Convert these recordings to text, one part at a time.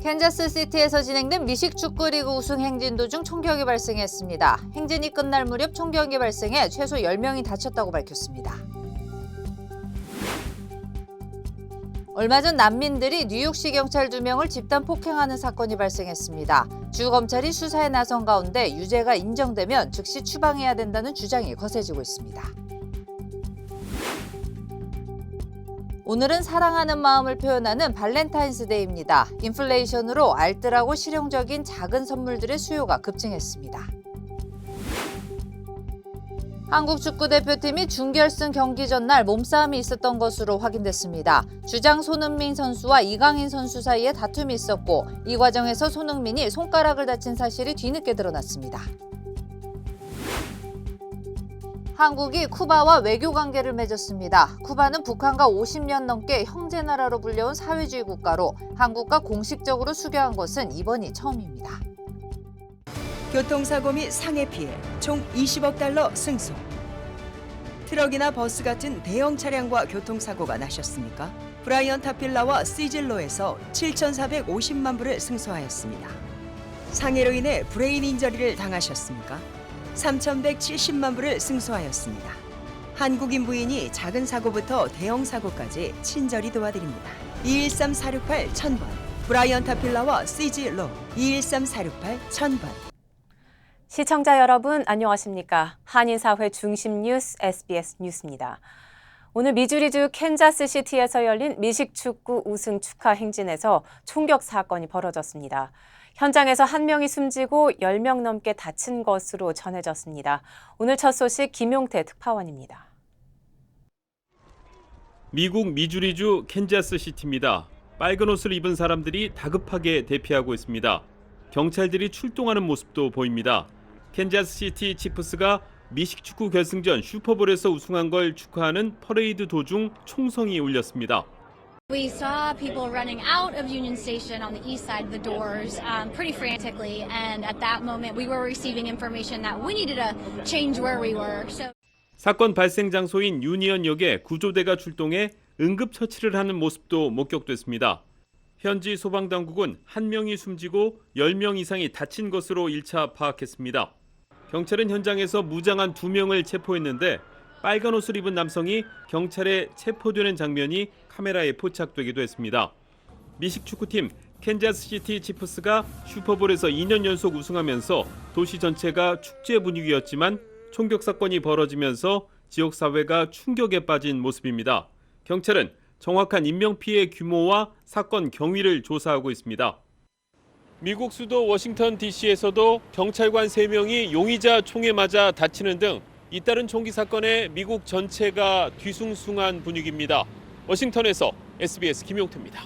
캔자스시티에서 진행된 미식 축구리그 우승 행진 도중 총격이 발생했습니다. 행진이 끝날 무렵 총격이 발생해 최소 10명이 다쳤다고 밝혔습니다. 얼마 전 난민들이 뉴욕시 경찰 2명을 집단 폭행하는 사건이 발생했습니다. 주 검찰이 수사에 나선 가운데 유죄가 인정되면 즉시 추방해야 된다는 주장이 거세지고 있습니다. 오늘은 사랑하는 마음을 표현하는 발렌타인스데이입니다. 인플레이션으로 알뜰하고 실용적인 작은 선물들의 수요가 급증했습니다. 한국 축구대표팀이 준결승 경기 전날 몸싸움이 있었던 것으로 확인됐습니다. 주장 손흥민 선수와 이강인 선수 사이에 다툼이 있었고 이 과정에서 손흥민이 손가락을 다친 사실이 뒤늦게 드러났습니다. 한국이 쿠바와 외교 관계를 맺었습니다. 쿠바는 북한과 50년 넘게 형제 나라로 불려온 사회주의 국가로 한국과 공식적으로 수교한 것은 이번이 처음입니다. 교통사고 및 상해 피해 총 20억 달러 승소. 트럭이나 버스 같은 대형 차량과 교통사고가 나셨습니까? 브라이언 타필라와 시즐로에서 7,450만 불을 승소하였습니다. 상해로 인해 브레인 인저리를 당하셨습니까? 3,170만 불을 승소하였습니다. 한국인 부인이 작은 사고부터 대형 사고까지 친절히 도와드립니다. 213-468-1000번 브라이언 타필라와 시즐로 213-468-1000번. 시청자 여러분 안녕하십니까? 한인사회 중심 뉴스 SBS 뉴스입니다. 오늘 미주리주 캔자스시티에서 열린 미식축구 우승 축하 행진에서 총격 사건이 벌어졌습니다. 현장에서 1명이 숨지고 10명 넘게 다친 것으로 전해졌습니다. 오늘 첫 소식 김용태 특파원입니다. 미국 미주리주 캔자스시티입니다. 빨간 옷을 입은 사람들이 다급하게 대피하고 있습니다. 경찰들이 출동하는 모습도 보입니다. 캔자스시티 치프스가 미식축구 결승전 슈퍼볼에서 우승한 걸 축하하는 퍼레이드 도중 총성이 울렸습니다. We saw people running out of Union Station on the east side of the doors pretty frantically, and at that moment we were receiving information that we needed to change where we were. 사건 발생 장소인 유니언역에 구조대가 출동해 응급처치를 하는 모습도 목격됐습니다. 현지 소방당국은 1명이 숨지고 10명 이상이 다친 것으로 1차 파악했습니다. 경찰은 현장에서 무장한 2명을 체포했는데 빨간 옷을 입은 남성이 경찰에 체포되는 장면이 카메라에 포착되기도 했습니다. 미식축구팀 캔자스시티 치프스가 슈퍼볼에서 2년 연속 우승하면서 도시 전체가 축제 분위기였지만 총격 사건이 벌어지면서 지역사회가 충격에 빠진 모습입니다. 경찰은 정확한 인명피해 규모와 사건 경위를 조사하고 있습니다. 미국 수도 워싱턴 DC에서도 경찰관 3명이 용의자 총에 맞아 다치는 등 잇따른 총기 사건에 미국 전체가 뒤숭숭한 분위기입니다. 워싱턴에서 SBS 김용태입니다.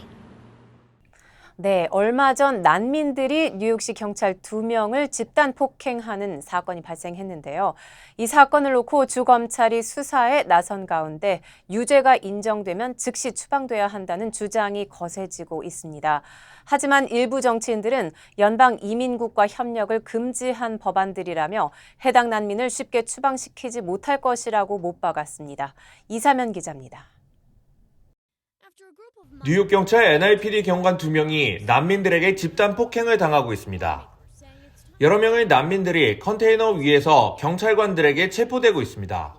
네, 얼마 전 난민들이 뉴욕시 경찰 2명을 집단 폭행하는 사건이 발생했는데요. 이 사건을 놓고 주검찰이 수사에 나선 가운데 유죄가 인정되면 즉시 추방돼야 한다는 주장이 거세지고 있습니다. 하지만 일부 정치인들은 연방 이민국과 협력을 금지한 법안들이라며 해당 난민을 쉽게 추방시키지 못할 것이라고 못 박았습니다. 이사면 기자입니다. 뉴욕 경찰 NYPD 경관 2명이 난민들에게 집단 폭행을 당하고 있습니다. 여러 명의 난민들이 컨테이너 위에서 경찰관들에게 체포되고 있습니다.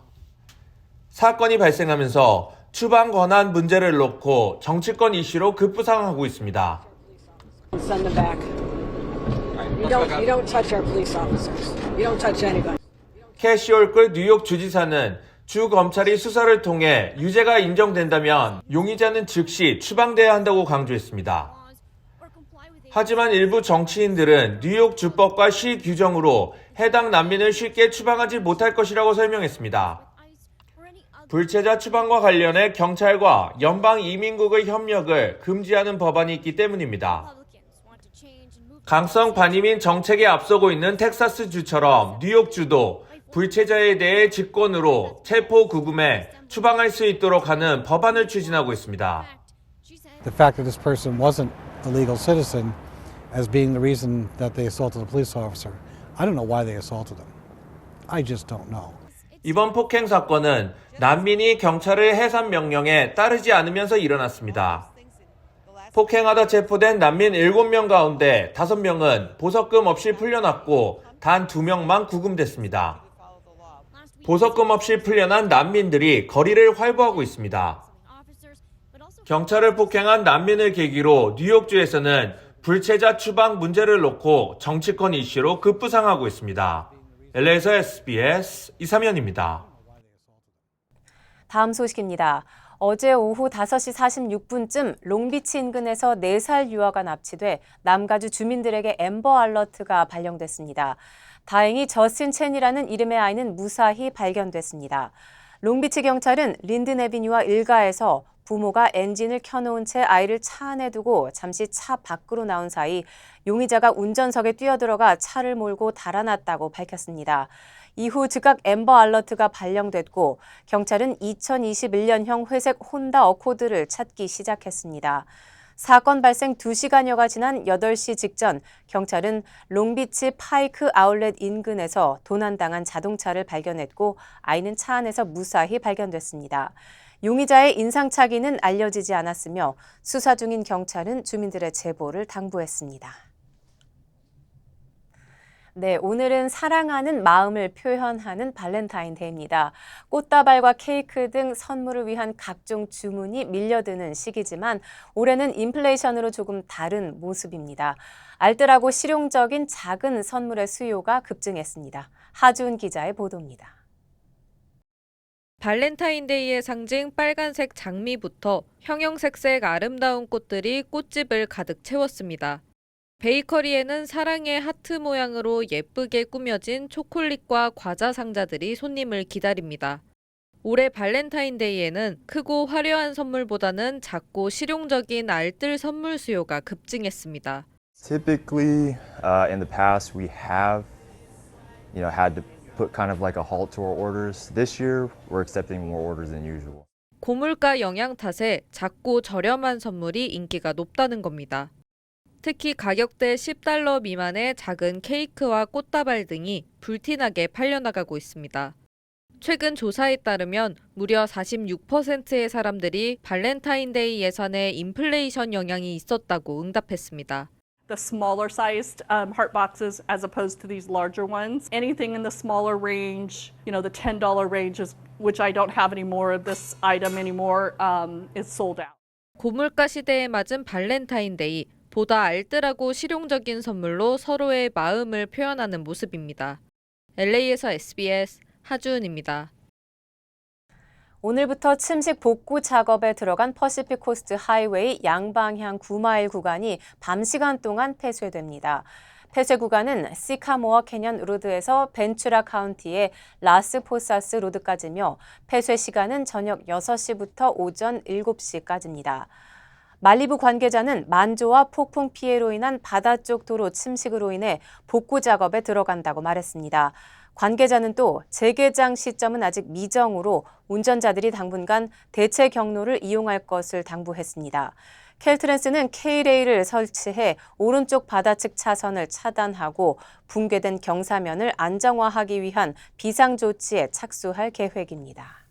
사건이 발생하면서 추방 권한 문제를 놓고 정치권 이슈로 급부상하고 있습니다. 캐시 홀클 뉴욕 주지사는 주 검찰이 수사를 통해 유죄가 인정된다면 용의자는 즉시 추방돼야 한다고 강조했습니다. 하지만 일부 정치인들은 뉴욕 주법과 시 규정으로 해당 난민을 쉽게 추방하지 못할 것이라고 설명했습니다. 불체자 추방과 관련해 경찰과 연방 이민국의 협력을 금지하는 법안이 있기 때문입니다. 강성 반이민 정책에 앞서고 있는 텍사스주처럼 뉴욕주도 불체자에 대해 직권으로 체포 구금해 추방할 수 있도록 하는 법안을 추진하고 있습니다. The fact that this person wasn't a legal citizen as being the reason that they assaulted a police officer. I don't know why they assaulted him. I just don't know. 이번 폭행 사건은 난민이 경찰의 해산 명령에 따르지 않으면서 일어났습니다. 폭행하다 체포된 난민 7명 가운데 5명은 보석금 없이 풀려났고 단 2명만 구금됐습니다. 보석금 없이 풀려난 난민들이 거리를 활보하고 있습니다. 경찰을 폭행한 난민을 계기로 뉴욕주에서는 불체자 추방 문제를 놓고 정치권 이슈로 급부상하고 있습니다. LA에서 SBS 이삼현입니다. 다음 소식입니다. 어제 오후 5시 46분쯤 롱비치 인근에서 4살 유아가 납치돼 남가주 주민들에게 앰버 알러트가 발령됐습니다. 다행히 저스틴 첸이라는 이름의 아이는 무사히 발견됐습니다. 롱비치 경찰은 린든 애비뉴와 일가에서 부모가 엔진을 켜놓은 채 아이를 차 안에 두고 잠시 차 밖으로 나온 사이 용의자가 운전석에 뛰어들어가 차를 몰고 달아났다고 밝혔습니다. 이후 즉각 앰버 알러트가 발령됐고 경찰은 2021년형 회색 혼다 어코드를 찾기 시작했습니다. 사건 발생 2시간여가 지난 8시 직전 경찰은 롱비치 파이크 아울렛 인근에서 도난당한 자동차를 발견했고 아이는 차 안에서 무사히 발견됐습니다. 용의자의 인상착의는 알려지지 않았으며 수사 중인 경찰은 주민들의 제보를 당부했습니다. 네, 오늘은 사랑하는 마음을 표현하는 발렌타인데이입니다. 꽃다발과 케이크 등 선물을 위한 각종 주문이 밀려드는 시기지만 올해는 인플레이션으로 조금 다른 모습입니다. 알뜰하고 실용적인 작은 선물의 수요가 급증했습니다. 하주은 기자의 보도입니다. 발렌타인데이의 상징 빨간색 장미부터 형형색색 아름다운 꽃들이 꽃집을 가득 채웠습니다. 베이커리에는 사랑의 하트 모양으로 예쁘게 꾸며진 초콜릿과 과자 상자들이 손님을 기다립니다. 올해 발렌타인데이에는 크고 화려한 선물보다는 작고 실용적인 알뜰 선물 수요가 급증했습니다. Typically, in the past, we have, had to put kind of like a halt to our orders. This year, we're accepting more orders than usual. 고물가 영향 탓에 작고 저렴한 선물이 인기가 높다는 겁니다. 특히 가격대 $10 미만의 작은 케이크와 꽃다발 등이 불티나게 팔려나가고 있습니다. 최근 조사에 따르면 무려 46%의 사람들이 발렌타인데이 예산에 인플레이션 영향이 있었다고 응답했습니다. The smaller sized heart boxes as opposed to these larger ones. Anything in the smaller range, the $10 range, which I don't have any more of this item anymore, is sold out. 고물가 시대에 맞은 발렌타인데이, 보다 알뜰하고 실용적인 선물로 서로의 마음을 표현하는 모습입니다. LA에서 SBS 하주은입니다. 오늘부터 침식 복구 작업에 들어간 퍼시픽 코스트 하이웨이 양방향 9마일 구간이 밤 시간 동안 폐쇄됩니다. 폐쇄 구간은 시카모어 캐년 로드에서 벤츄라 카운티의 라스 포사스 로드까지며 폐쇄 시간은 저녁 6시부터 오전 7시까지입니다. 말리부 관계자는 만조와 폭풍 피해로 인한 바다 쪽 도로 침식으로 인해 복구 작업에 들어간다고 말했습니다. 관계자는 또 재개장 시점은 아직 미정으로 운전자들이 당분간 대체 경로를 이용할 것을 당부했습니다. 켈트랜스는 K레일을 설치해 오른쪽 바다 측 차선을 차단하고 붕괴된 경사면을 안정화하기 위한 비상조치에 착수할 계획입니다.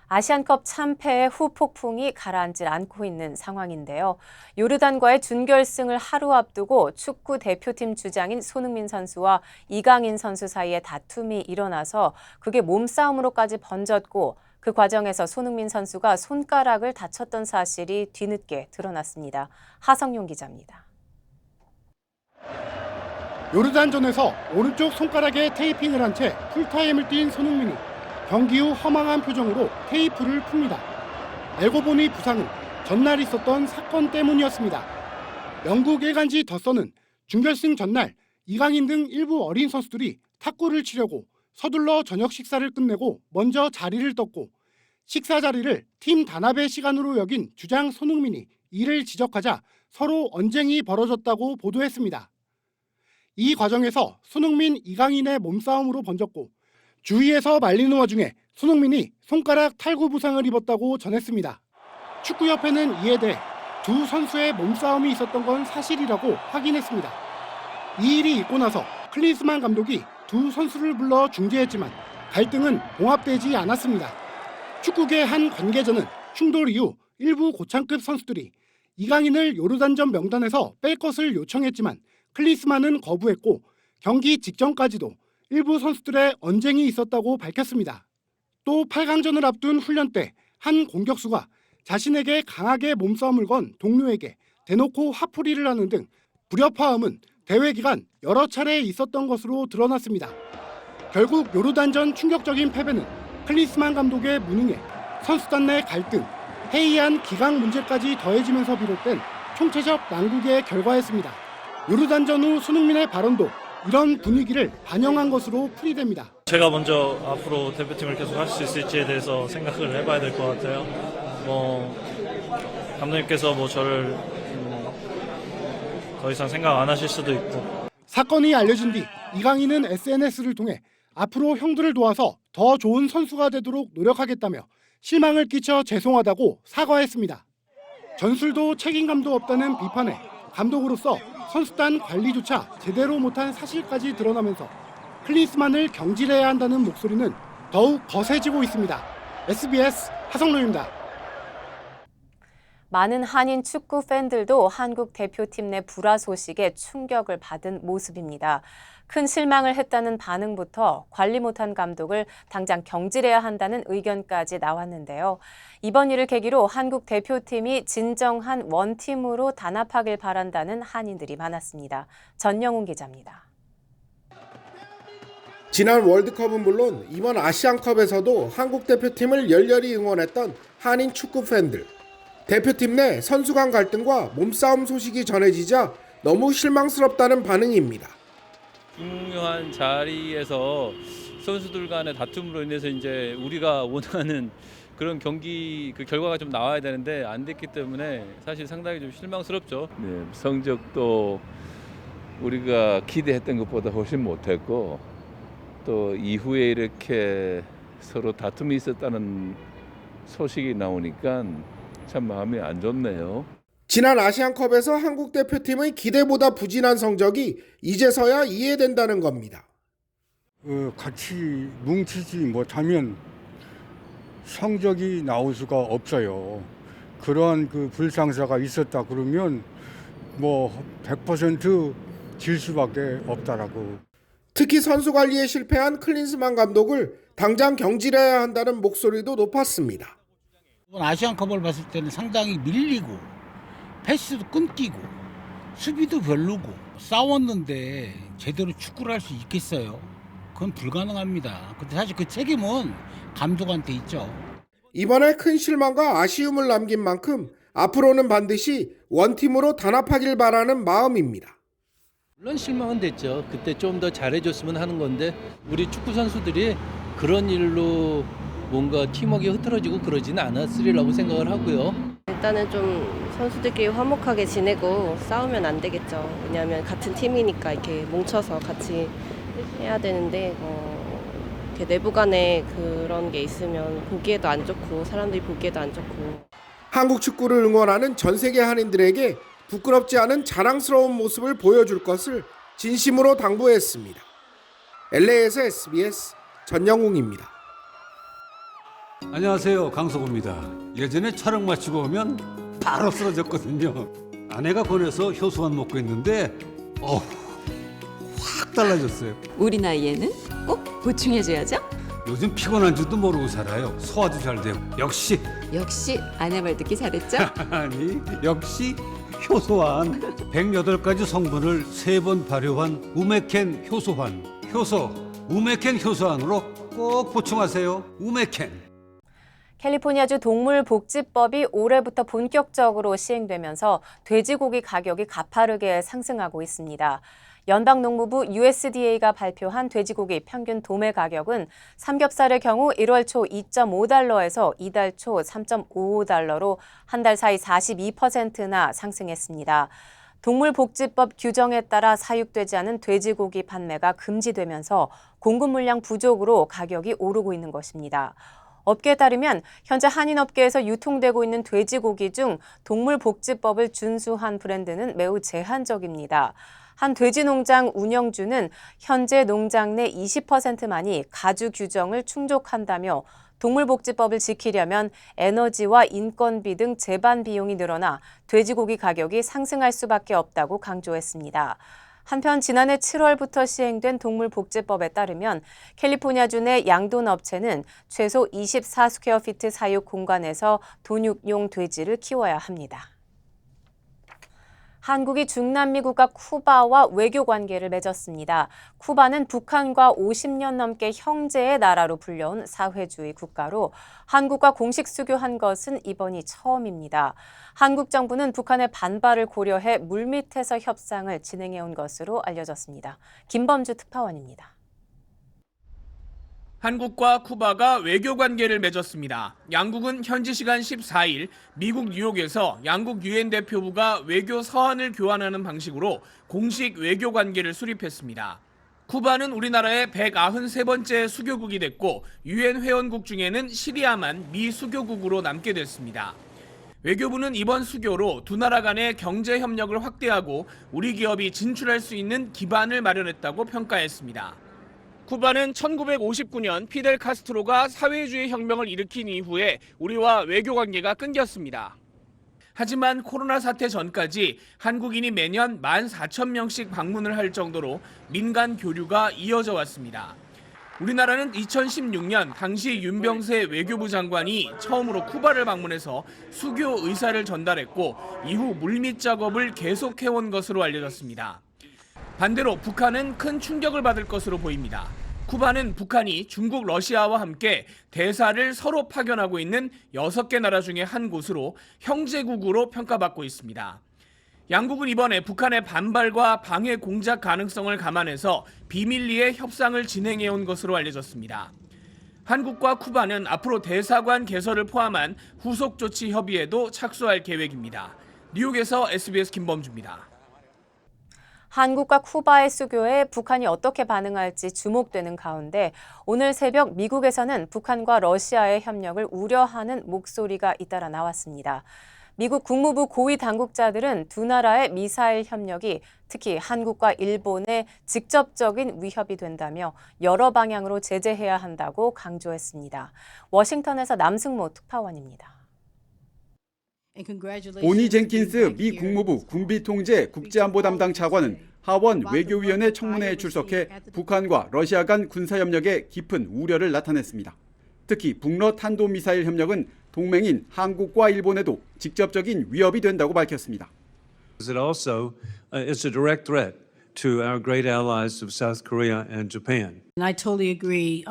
아시안컵 참패의 후폭풍이 가라앉질 않고 있는 상황인데요. 요르단과의 준결승을 하루 앞두고 축구 대표팀 주장인 손흥민 선수와 이강인 선수 사이에 다툼이 일어나서 그게 몸싸움으로까지 번졌고 그 과정에서 손흥민 선수가 손가락을 다쳤던 사실이 뒤늦게 드러났습니다. 하성용 기자입니다. 요르단전에서 오른쪽 손가락에 테이핑을 한 채 풀타임을 뛴 손흥민이 경기 후 허망한 표정으로 테이프를 풉니다. 알고 보니 부상은 전날 있었던 사건 때문이었습니다. 영국 일간지 더선은 준결승 전날 이강인 등 일부 어린 선수들이 탁구를 치려고 서둘러 저녁 식사를 끝내고 먼저 자리를 떴고 식사 자리를 팀 단합의 시간으로 여긴 주장 손흥민이 이를 지적하자 서로 언쟁이 벌어졌다고 보도했습니다. 이 과정에서 손흥민, 이강인의 몸싸움으로 번졌고 주위에서 말리는 와중에 손흥민이 손가락 탈구 부상을 입었다고 전했습니다. 축구협회는 이에 대해 두 선수의 몸싸움이 있었던 건 사실이라고 확인했습니다. 이 일이 있고 나서 클린스만 감독이 두 선수를 불러 중재했지만 갈등은 봉합되지 않았습니다. 축구계 한 관계자는 충돌 이후 일부 고창급 선수들이 이강인을 요르단전 명단에서 뺄 것을 요청했지만 클린스만은 거부했고 경기 직전까지도 일부 선수들의 언쟁이 있었다고 밝혔습니다. 또 8강전을 앞둔 훈련 때 한 공격수가 자신에게 강하게 몸싸움을 건 동료에게 대놓고 화풀이를 하는 등 불협화음은 대회 기간 여러 차례 있었던 것으로 드러났습니다. 결국 요르단전 충격적인 패배는 클린스만 감독의 무능에 선수단 내 갈등, 해이한 기강 문제까지 더해지면서 비롯된 총체적 난국의 결과였습니다. 요르단전 후 손흥민의 발언도 이런 분위기를 반영한 것으로 풀이됩니다. 제가 먼저 앞으로 대표팀을 계속 할 수 있을지에 대해서 생각을 해봐야 될 것 같아요. 감독님께서 저를 더 이상 생각 안 하실 수도 있고. 사건이 알려진 뒤 이강인은 SNS를 통해 앞으로 형들을 도와서 더 좋은 선수가 되도록 노력하겠다며 실망을 끼쳐 죄송하다고 사과했습니다. 전술도 책임감도 없다는 비판에 감독으로서 선수단 관리조차 제대로 못한 사실까지 드러나면서 클린스만을 경질해야 한다는 목소리는 더욱 거세지고 있습니다. SBS 하성로입니다. 많은 한인 축구 팬들도 한국 대표팀 내 불화 소식에 충격을 받은 모습입니다. 큰 실망을 했다는 반응부터 관리 못한 감독을 당장 경질해야 한다는 의견까지 나왔는데요. 이번 일을 계기로 한국 대표팀이 진정한 원팀으로 단합하길 바란다는 한인들이 많았습니다. 전영훈 기자입니다. 지난 월드컵은 물론 이번 아시안컵에서도 한국 대표팀을 열렬히 응원했던 한인 축구 팬들. 대표팀 내 선수 간 갈등과 몸싸움 소식이 전해지자 너무 실망스럽다는 반응입니다. 중요한 자리에서 선수들 간의 다툼으로 인해서 이제 우리가 원하는 그런 경기 그 결과가 좀 나와야 되는데 안 됐기 때문에 사실 상당히 좀 실망스럽죠. 네, 성적도 우리가 기대했던 것보다 훨씬 못했고 또 이후에 이렇게 서로 다툼이 있었다는 소식이 나오니까 참 마음이 안 좋네요. 지난 아시안컵에서 한국 대표팀의 기대보다 부진한 성적이 이제서야 이해된다는 겁니다. 같이 뭉치지 못하면 성적이 나올 수가 없어요. 그런 불상사가 있었다 그러면 100% 질 수밖에 없다라고. 특히 선수 관리에 실패한 클린스만 감독을 당장 경질해야 한다는 목소리도 높았습니다. 이번 아시안컵을 봤을 때는 상당히 밀리고 패스도 끊기고 수비도 별로고 싸웠는데 제대로 축구를 할 수 있겠어요? 그건 불가능합니다. 근데 사실 그 책임은 감독한테 있죠. 이번에 큰 실망과 아쉬움을 남긴 만큼 앞으로는 반드시 원팀으로 단합하길 바라는 마음입니다. 물론 실망은 됐죠. 그때 좀 더 잘해줬으면 하는 건데 우리 축구 선수들이 그런 일로 뭔가 팀워크가 흐트러지고 그러지는 않았으리라고 생각을 하고요. 일단은 좀 선수들끼리 화목하게 지내고 싸우면 안 되겠죠. 왜냐하면 같은 팀이니까 이렇게 뭉쳐서 같이 해야 되는데 이렇게 내부 간에 그런 게 있으면 보기에도 안 좋고 사람들이 보기에도 안 좋고. 한국 축구를 응원하는 전 세계 한인들에게 부끄럽지 않은 자랑스러운 모습을 보여줄 것을 진심으로 당부했습니다. LA에서 SBS 전영웅입니다. 안녕하세요, 강석호입니다. 예전에 촬영 마치고 오면 바로 쓰러졌거든요. 아내가 권해서 효소만 먹고 있는데 확 달라졌어요. 우리 나이에는 꼭 보충해줘야죠. 요즘 피곤한 줄도 모르고 살아요. 소화도 잘 되고. 역시 아내 말 듣기 잘했죠? 아니, 역시 효소환. 108가지 성분을 3번 발효한 우메켄 효소환. 효소 우메켄 효소환으로 꼭 보충하세요. 우메켄. 캘리포니아주 동물복지법이 올해부터 본격적으로 시행되면서 돼지고기 가격이 가파르게 상승하고 있습니다. 연방농무부 USDA가 발표한 돼지고기 평균 도매 가격은 삼겹살의 경우 1월 초 2.5달러에서 이달 초 3.55달러로 한 달 사이 42%나 상승했습니다. 동물복지법 규정에 따라 사육되지 않은 돼지고기 판매가 금지되면서 공급 물량 부족으로 가격이 오르고 있는 것입니다. 업계에 따르면 현재 한인업계에서 유통되고 있는 돼지고기 중 동물복지법을 준수한 브랜드는 매우 제한적입니다. 한 돼지농장 운영주는 현재 농장 내 20%만이 가주 규정을 충족한다며 동물복지법을 지키려면 에너지와 인건비 등 재반 비용이 늘어나 돼지고기 가격이 상승할 수밖에 없다고 강조했습니다. 한편 지난해 7월부터 시행된 동물복지법에 따르면 캘리포니아주 내 양돈 업체는 최소 24스퀘어피트 사육 공간에서 돈육용 돼지를 키워야 합니다. 한국이 중남미 국가 쿠바와 외교 관계를 맺었습니다. 쿠바는 북한과 50년 넘게 형제의 나라로 불려온 사회주의 국가로 한국과 공식 수교한 것은 이번이 처음입니다. 한국 정부는 북한의 반발을 고려해 물밑에서 협상을 진행해온 것으로 알려졌습니다. 김범주 특파원입니다. 한국과 쿠바가 외교 관계를 맺었습니다. 양국은 현지 시간 14일 미국 뉴욕에서 양국 유엔 대표부가 외교 서한을 교환하는 방식으로 공식 외교 관계를 수립했습니다. 쿠바는 우리나라의 193번째 수교국이 됐고 유엔 회원국 중에는 시리아만 미수교국으로 남게 됐습니다. 외교부는 이번 수교로 두 나라 간의 경제 협력을 확대하고 우리 기업이 진출할 수 있는 기반을 마련했다고 평가했습니다. 쿠바는 1959년 피델 카스트로가 사회주의 혁명을 일으킨 이후에 우리와 외교 관계가 끊겼습니다. 하지만 코로나 사태 전까지 한국인이 매년 14,000명씩 방문을 할 정도로 민간 교류가 이어져 왔습니다. 우리나라는 2016년 당시 윤병세 외교부 장관이 처음으로 쿠바를 방문해서 수교 의사를 전달했고 이후 물밑 작업을 계속해온 것으로 알려졌습니다. 반대로 북한은 큰 충격을 받을 것으로 보입니다. 쿠바는 북한이 중국, 러시아와 함께 대사를 서로 파견하고 있는 6개 나라 중에 한 곳으로 형제국으로 평가받고 있습니다. 양국은 이번에 북한의 반발과 방해 공작 가능성을 감안해서 비밀리에 협상을 진행해온 것으로 알려졌습니다. 한국과 쿠바는 앞으로 대사관 개설을 포함한 후속 조치 협의에도 착수할 계획입니다. 뉴욕에서 SBS 김범주입니다. 한국과 쿠바의 수교에 북한이 어떻게 반응할지 주목되는 가운데 오늘 새벽 미국에서는 북한과 러시아의 협력을 우려하는 목소리가 잇따라 나왔습니다. 미국 국무부 고위 당국자들은 두 나라의 미사일 협력이 특히 한국과 일본에 직접적인 위협이 된다며 여러 방향으로 제재해야 한다고 강조했습니다. 워싱턴에서 남승모 특파원입니다. 보니 젠킨스 미 국무부 군비통제 국제안보 담당 차관은 하원 외교위원회 청문회에 출석해 북한과 러시아 간 군사협력에 깊은 우려를 나타냈습니다. 특히 북러 탄도미사일 협력은 동맹인 한국과 일본에도 직접적인 위협이 된다고 밝혔습니다. It also is a direct threat to our great allies of South Korea and Japan. And I totally agree.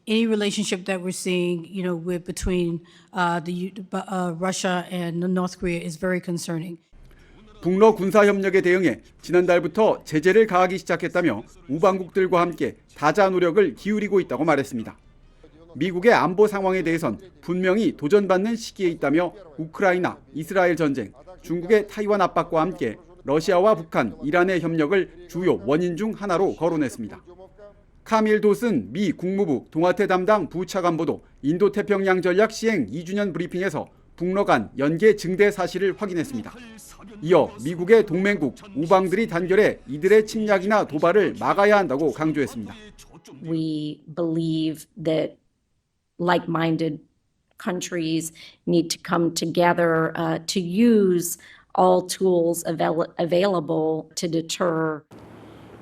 Any relationship that we're seeing, with between Russia and North Korea is very concerning. 북러 군사 협력에 대응해 지난달부터 제재를 가하기 시작했다며 우방국들과 함께 다자 노력을 기울이고 있다고 말했습니다. 미국의 안보 상황에 대해선 분명히 도전받는 시기에 있다며 우크라이나, 이스라엘 전쟁, 중국의 타이완 압박과 함께 러시아와 북한, 이란의 협력을 주요 원인 중 하나로 거론했습니다. 카밀 돛은 미 국무부 동아태 담당 부차관보도 인도태평양 전략 시행 2주년 브리핑에서 북러 간 연계 증대 사실을 확인했습니다. 이어 미국의 동맹국 우방들이 단결해 이들의 침략이나 도발을 막아야 한다고 강조했습니다. We believe that like-minded countries need to come together to use all tools available to deter.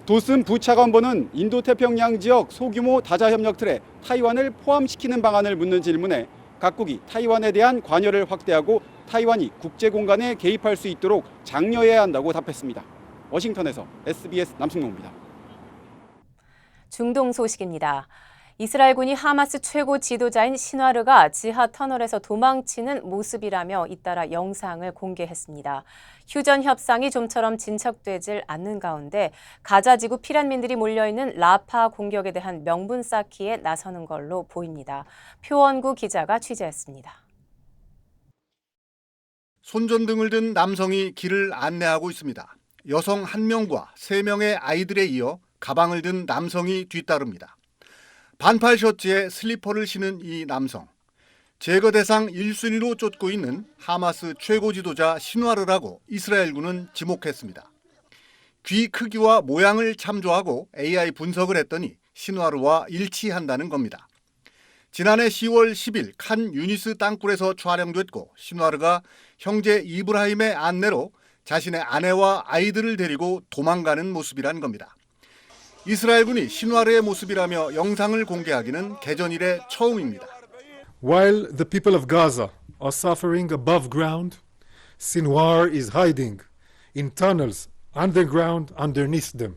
돛은 부차관보는 인도태평양 지역 소규모 다자 협력 틀에 타이완을 포함시키는 방안을 묻는 질문에 각국이 타이완에 대한 관여를 확대하고 타이완이 국제 공간에 개입할 수 있도록 장려해야 한다고 답했습니다. 워싱턴에서 SBS 남승모입니다. 중동 소식입니다. 이스라엘군이 하마스 최고 지도자인 시나르가 지하 터널에서 도망치는 모습이라며 잇따라 영상을 공개했습니다. 휴전 협상이 좀처럼 진척되질 않는 가운데 가자 지구 피난민들이 몰려있는 라파 공격에 대한 명분 쌓기에 나서는 걸로 보입니다. 표원구 기자가 취재했습니다. 손전등을 든 남성이 길을 안내하고 있습니다. 여성 1명과 3명의 아이들에 이어 가방을 든 남성이 뒤따릅니다. 반팔 셔츠에 슬리퍼를 신은 이 남성. 제거 대상 1순위로 쫓고 있는 하마스 최고 지도자 시누아르라고 이스라엘군은 지목했습니다. 귀 크기와 모양을 참조하고 AI 분석을 했더니 시누아르와 일치한다는 겁니다. 지난해 10월 10일 칸 유니스 땅굴에서 촬영됐고 신와르가 형제 이브라힘의 안내로 자신의 아내와 아이들을 데리고 도망가는 모습이란 겁니다. 이스라엘군이 신와르의 모습이라며 영상을 공개하기는 개전 이래 처음입니다. While the people of Gaza are suffering above ground, Sinwar is hiding in tunnels underground underneath them,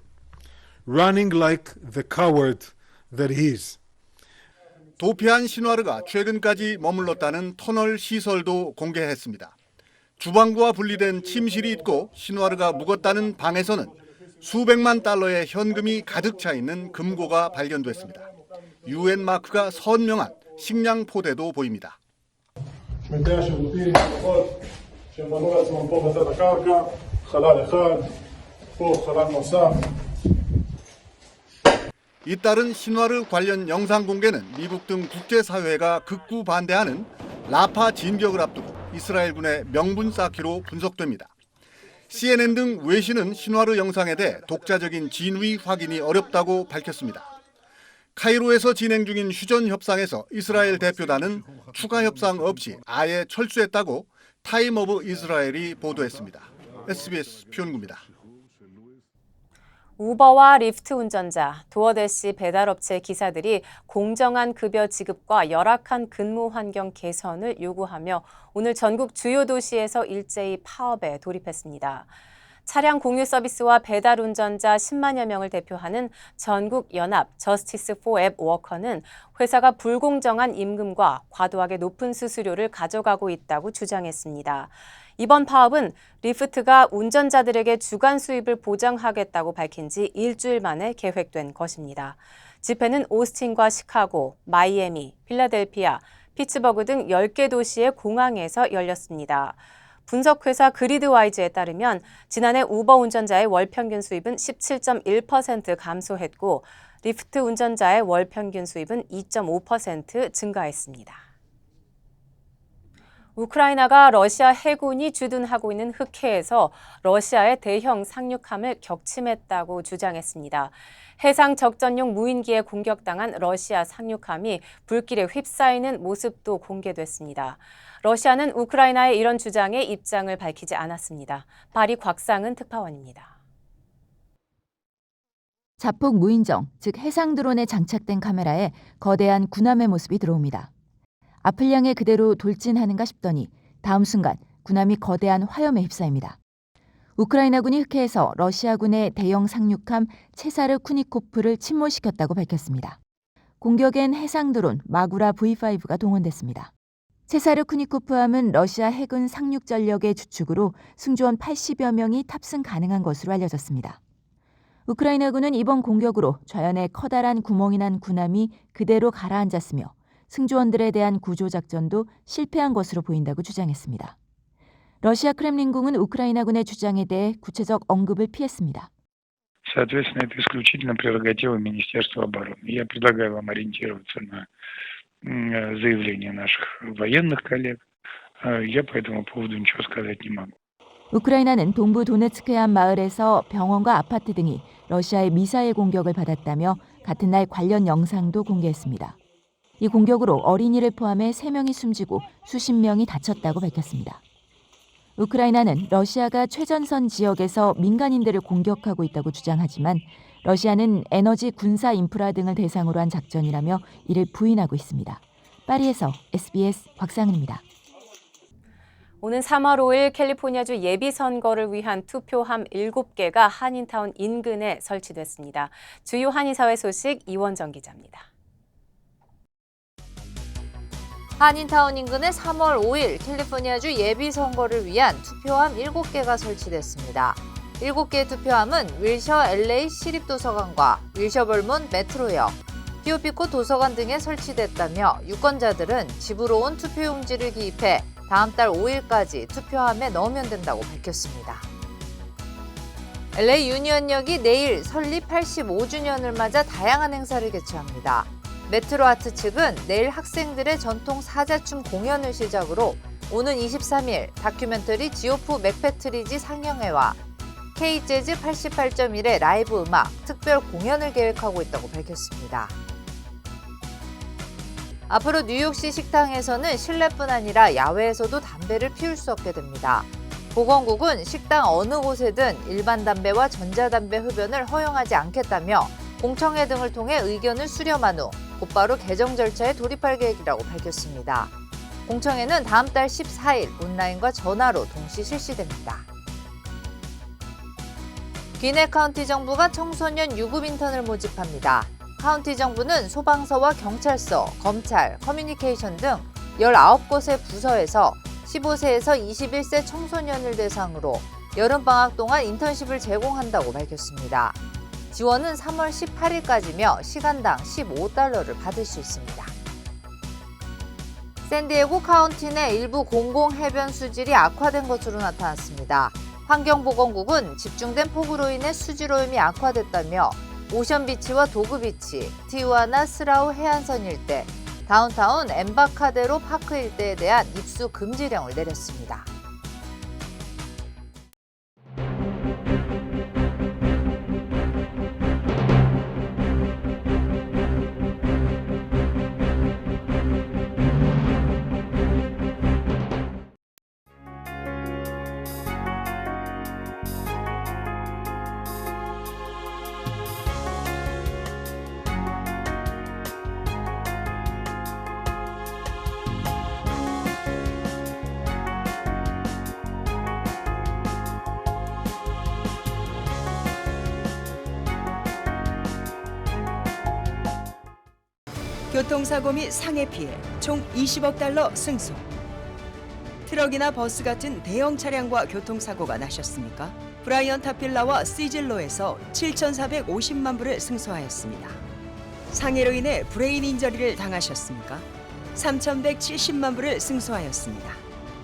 running like the coward that he is. 도피한 신와르가 최근까지 머물렀다는 터널 시설도 공개했습니다. 주방부와 분리된 침실이 있고 신와르가 묵었다는 방에서는 수백만 달러의 현금이 가득 차 있는 금고가 발견됐습니다. UN 마크가 선명한 식량 포대도 보입니다. 잇따른 신와르 관련 영상 공개는 미국 등 국제사회가 극구 반대하는 라파 진격을 앞두고 이스라엘군의 명분 쌓기로 분석됩니다. CNN 등 외신은 신와르 영상에 대해 독자적인 진위 확인이 어렵다고 밝혔습니다. 카이로에서 진행 중인 휴전 협상에서 이스라엘 대표단은 추가 협상 없이 아예 철수했다고 타임 오브 이스라엘이 보도했습니다. SBS 표현구입니다. 우버와 리프트 운전자, 도어대시 배달업체 기사들이 공정한 급여 지급과 열악한 근무 환경 개선을 요구하며 오늘 전국 주요 도시에서 일제히 파업에 돌입했습니다. 차량 공유 서비스와 배달 운전자 10만여 명을 대표하는 전국연합 저스티스 포 앱 워커는 회사가 불공정한 임금과 과도하게 높은 수수료를 가져가고 있다고 주장했습니다. 이번 파업은 리프트가 운전자들에게 주간 수입을 보장하겠다고 밝힌 지 일주일 만에 계획된 것입니다. 집회는 오스틴과 시카고, 마이애미, 필라델피아, 피츠버그 등 10개 도시의 공항에서 열렸습니다. 분석회사 그리드와이즈에 따르면 지난해 우버 운전자의 월 평균 수입은 17.1% 감소했고 리프트 운전자의 월 평균 수입은 2.5% 증가했습니다. 우크라이나가 러시아 해군이 주둔하고 있는 흑해에서 러시아의 대형 상륙함을 격침했다고 주장했습니다. 해상 적전용 무인기에 공격당한 러시아 상륙함이 불길에 휩싸이는 모습도 공개됐습니다. 러시아는 우크라이나의 이런 주장에 입장을 밝히지 않았습니다. 파리 곽상은 특파원입니다. 자폭 무인정, 즉 해상 드론에 장착된 카메라에 거대한 군함의 모습이 들어옵니다. 앞을 향해 그대로 돌진하는가 싶더니 다음 순간 군함이 거대한 화염에 휩싸입니다. 우크라이나군이 흑해에서 러시아군의 대형 상륙함 체사르 쿠니코프를 침몰시켰다고 밝혔습니다. 공격엔 해상 드론 마구라 V5가 동원됐습니다. 체사르 쿠니코프함은 러시아 해군 상륙 전력의 주축으로 승조원 80여 명이 탑승 가능한 것으로 알려졌습니다. 우크라이나군은 이번 공격으로 좌연에 커다란 구멍이 난 군함이 그대로 가라앉았으며 승조원들에 대한 구조작전도 실패한 것으로 보인다고 주장했습니다. 러시아 크렘린궁은 우크라이나군의 주장에 대해 구체적 언급을 피했습니다. Соответственно, это исключительно прерогатива Министерства обороны. Я предлагаю вам ориентироваться на заявления наших военных коллег. Я по этому поводу ничего сказать не могу. 우크라이나는 동부 도네츠크의 한 마을에서 병원과 아파트 등이 러시아의 미사일 공격을 받았다며 같은 날 관련 영상도 공개했습니다. 이 공격으로 어린이를 포함해 3명이 숨지고 수십 명이 다쳤다고 밝혔습니다. 우크라이나는 러시아가 최전선 지역에서 민간인들을 공격하고 있다고 주장하지만 러시아는 에너지, 군사 인프라 등을 대상으로 한 작전이라며 이를 부인하고 있습니다. 파리에서 SBS 곽상은입니다. 오는 3월 5일 캘리포니아주 예비선거를 위한 투표함 7개가 한인타운 인근에 설치됐습니다. 주요 한인사회 소식 이원정 기자입니다. 한인타운 인근에 3월 5일 캘리포니아주 예비선거를 위한 투표함 7개가 설치됐습니다. 7개의 투표함은 윌셔 LA 시립도서관과 윌셔 벌몬 메트로역, 피오피코 도서관 등에 설치됐다며 유권자들은 집으로 온 투표용지를 기입해 다음 달 5일까지 투표함에 넣으면 된다고 밝혔습니다. LA 유니언역이 내일 설립 85주년을 맞아 다양한 행사를 개최합니다. 메트로 아트 측은 내일 학생들의 전통 사자춤 공연을 시작으로 오는 23일 다큐멘터리 지오프 맥패트리지 상영회와 K-재즈 88.1의 라이브 음악 특별 공연을 계획하고 있다고 밝혔습니다. 앞으로 뉴욕시 식당에서는 실내뿐 아니라 야외에서도 담배를 피울 수 없게 됩니다. 보건국은 식당 어느 곳에든 일반 담배와 전자담배 흡연을 허용하지 않겠다며 공청회 등을 통해 의견을 수렴한 후 곧바로 개정 절차에 돌입할 계획이라고 밝혔습니다. 공청회는 다음 달 14일 온라인과 전화로 동시 실시됩니다. 귀네 카운티 정부가 청소년 유급 인턴을 모집합니다. 카운티 정부는 소방서와 경찰서, 검찰, 커뮤니케이션 등 19곳의 부서에서 15세에서 21세 청소년을 대상으로 여름방학 동안 인턴십을 제공한다고 밝혔습니다. 지원은 3월 18일까지며 시간당 $15를 받을 수 있습니다. 샌디에고 카운티 내 일부 공공 해변 수질이 악화된 것으로 나타났습니다. 환경보건국은 집중된 폭우로 인해 수질 오염이 악화됐다며 오션비치와 도그비치, 티우아나 스라우 해안선 일대, 다운타운 엠바카데로 파크 일대에 대한 입수 금지령을 내렸습니다. 교통사고 및 상해 피해 총 $20억 승소. 트럭이나 버스 같은 대형 차량과 교통사고가 나셨습니까? 브라이언 타필라와 시즐로에서 7,450만 불을 승소하였습니다. 상해로 인해 브레인 인저리를 당하셨습니까? 3,170만 불을 승소하였습니다.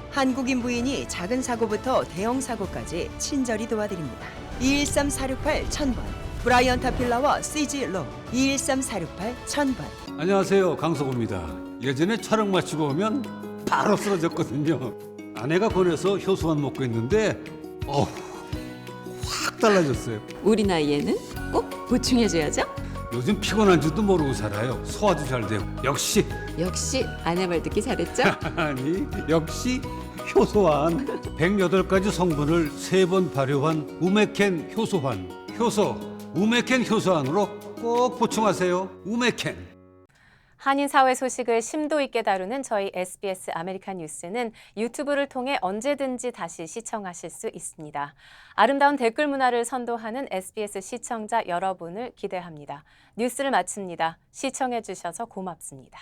한국인 부인이 작은 사고부터 대형 사고까지 친절히 도와드립니다. 213-468-1000번 브라이언 타필라와 시즐로 213-468-1000번. 안녕하세요, 강석호입니다. 예전에 촬영 마치고 오면 바로 쓰러졌거든요. 아내가 권해서 효소만 먹고 있는데 확 달라졌어요. 우리 나이에는 꼭 보충해줘야죠. 요즘 피곤한 줄도 모르고 살아요. 소화도 잘 되고. 역시 아내 말 듣기 잘했죠? 아니, 역시 효소환. 108가지 성분을 3번 발효한 우메켄 효소환. 우메켄 효소환으로 꼭 보충하세요. 우메켄. 한인 사회 소식을 심도 있게 다루는 저희 SBS 아메리칸 뉴스는 유튜브를 통해 언제든지 다시 시청하실 수 있습니다. 아름다운 댓글 문화를 선도하는 SBS 시청자 여러분을 기대합니다. 뉴스를 마칩니다. 시청해 주셔서 고맙습니다.